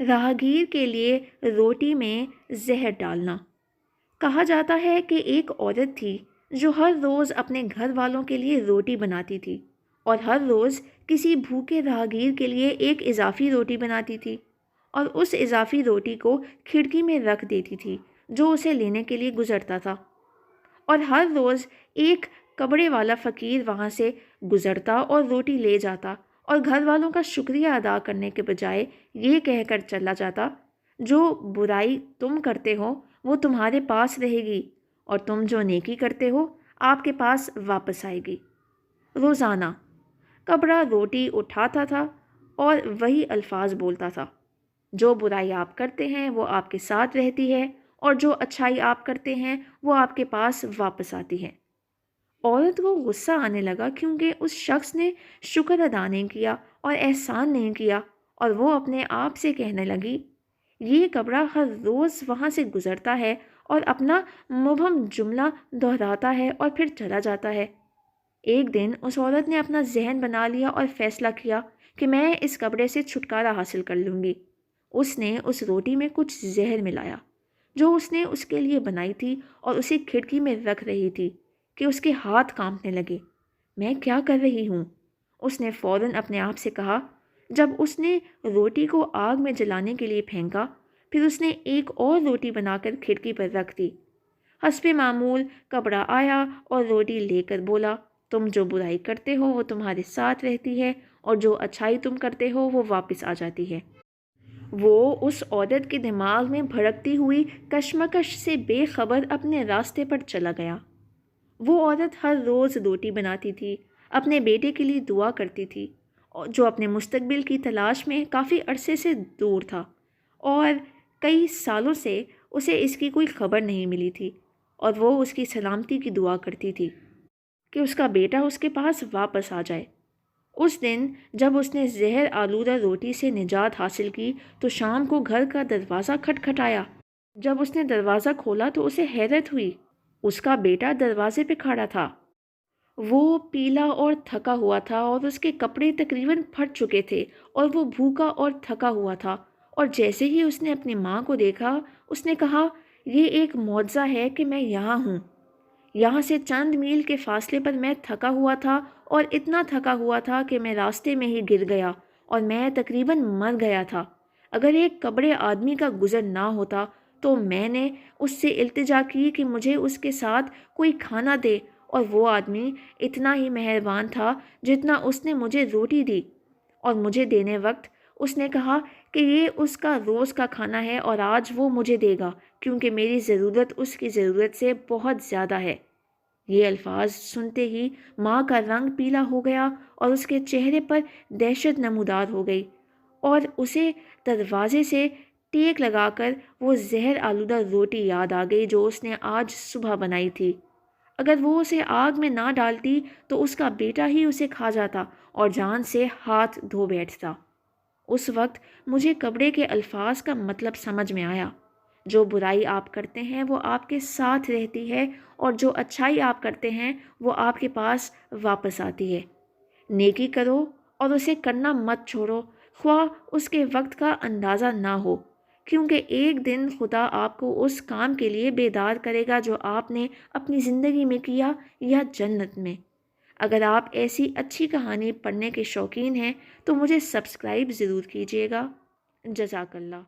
راہگیر کے لیے روٹی میں زہر ڈالنا۔ کہا جاتا ہے کہ ایک عورت تھی جو ہر روز اپنے گھر والوں کے لیے روٹی بناتی تھی اور ہر روز کسی بھوکے راہگیر کے لیے ایک اضافی روٹی بناتی تھی اور اس اضافی روٹی کو کھڑکی میں رکھ دیتی تھی جو اسے لینے کے لیے گزرتا تھا، اور ہر روز ایک کپڑے والا فقیر وہاں سے گزرتا اور روٹی لے جاتا اور گھر والوں کا شکریہ ادا کرنے کے بجائے یہ کہہ کر چلا جاتا، جو برائی تم کرتے ہو وہ تمہارے پاس رہے گی اور تم جو نیکی کرتے ہو آپ کے پاس واپس آئے گی۔ روزانہ کپڑا روٹی اٹھاتا تھا اور وہی الفاظ بولتا تھا، جو برائی آپ کرتے ہیں وہ آپ کے ساتھ رہتی ہے اور جو اچھائی آپ کرتے ہیں وہ آپ کے پاس واپس آتی ہے۔ عورت کو غصہ آنے لگا کیونکہ اس شخص نے شکر ادا نہیں کیا اور احسان نہیں کیا، اور وہ اپنے آپ سے کہنے لگی، یہ کپڑا ہر روز وہاں سے گزرتا ہے اور اپنا مبہم جملہ دہراتا ہے اور پھر چلا جاتا ہے۔ ایک دن اس عورت نے اپنا ذہن بنا لیا اور فیصلہ کیا کہ میں اس کپڑے سے چھٹکارا حاصل کر لوں گی۔ اس نے اس روٹی میں کچھ زہر ملایا جو اس نے اس کے لیے بنائی تھی اور اسے کھڑکی میں رکھ رہی تھی کہ اس کے ہاتھ کانپنے لگے۔ میں کیا کر رہی ہوں؟ اس نے فوراً اپنے آپ سے کہا۔ جب اس نے روٹی کو آگ میں جلانے کے لیے پھینکا، پھر اس نے ایک اور روٹی بنا کر کھڑکی پر رکھ دی۔ حسب معمول کپڑا آیا اور روٹی لے کر بولا، تم جو برائی کرتے ہو وہ تمہارے ساتھ رہتی ہے اور جو اچھائی تم کرتے ہو وہ واپس آ جاتی ہے۔ وہ اس عورت کے دماغ میں بھڑکتی ہوئی کشمکش سے بے خبر اپنے راستے پر چلا گیا۔ وہ عورت ہر روز روٹی بناتی تھی، اپنے بیٹے کے لیے دعا کرتی تھی جو اپنے مستقبل کی تلاش میں کافی عرصے سے دور تھا، اور کئی سالوں سے اسے اس کی کوئی خبر نہیں ملی تھی، اور وہ اس کی سلامتی کی دعا کرتی تھی کہ اس کا بیٹا اس کے پاس واپس آ جائے۔ اس دن جب اس نے زہر آلودہ روٹی سے نجات حاصل کی تو شام کو گھر کا دروازہ کھٹکھٹایا۔ جب اس نے دروازہ کھولا تو اسے حیرت ہوئی، اس کا بیٹا دروازے پہ کھڑا تھا۔ وہ پیلا اور تھکا ہوا تھا اور اس کے کپڑے تقریباً پھٹ چکے تھے اور وہ بھوکا اور تھکا ہوا تھا، اور جیسے ہی اس نے اپنی ماں کو دیکھا اس نے کہا، یہ ایک معجزہ ہے کہ میں یہاں ہوں۔ یہاں سے چند میل کے فاصلے پر میں تھکا ہوا تھا اور اتنا تھکا ہوا تھا کہ میں راستے میں ہی گر گیا اور میں تقریباً مر گیا تھا۔ اگر ایک کپڑے آدمی کا گزر نہ ہوتا تو میں نے اس سے التجا کی کہ مجھے اس کے ساتھ کوئی کھانا دے، اور وہ آدمی اتنا ہی مہربان تھا جتنا اس نے مجھے روٹی دی، اور مجھے دینے وقت اس نے کہا کہ یہ اس کا روز کا کھانا ہے اور آج وہ مجھے دے گا کیونکہ میری ضرورت اس کی ضرورت سے بہت زیادہ ہے۔ یہ الفاظ سنتے ہی ماں کا رنگ پیلا ہو گیا اور اس کے چہرے پر دہشت نمودار ہو گئی، اور اسے دروازے سے ٹیک لگا کر وہ زہر آلودہ روٹی یاد آ گئی جو اس نے آج صبح بنائی تھی۔ اگر وہ اسے آگ میں نہ ڈالتی تو اس کا بیٹا ہی اسے کھا جاتا اور جان سے ہاتھ دھو بیٹھتا۔ اس وقت مجھے کپڑے کے الفاظ کا مطلب سمجھ میں آیا، جو برائی آپ کرتے ہیں وہ آپ کے ساتھ رہتی ہے اور جو اچھائی آپ کرتے ہیں وہ آپ کے پاس واپس آتی ہے۔ نیکی کرو اور اسے کرنا مت چھوڑو، خواہ اس کے وقت کا اندازہ نہ ہو، کیونکہ ایک دن خدا آپ کو اس کام کے لیے بیدار کرے گا جو آپ نے اپنی زندگی میں کیا یا جنت میں۔ اگر آپ ایسی اچھی کہانی پڑھنے کے شوقین ہیں تو مجھے سبسکرائب ضرور کیجیے گا۔ جزاک اللہ۔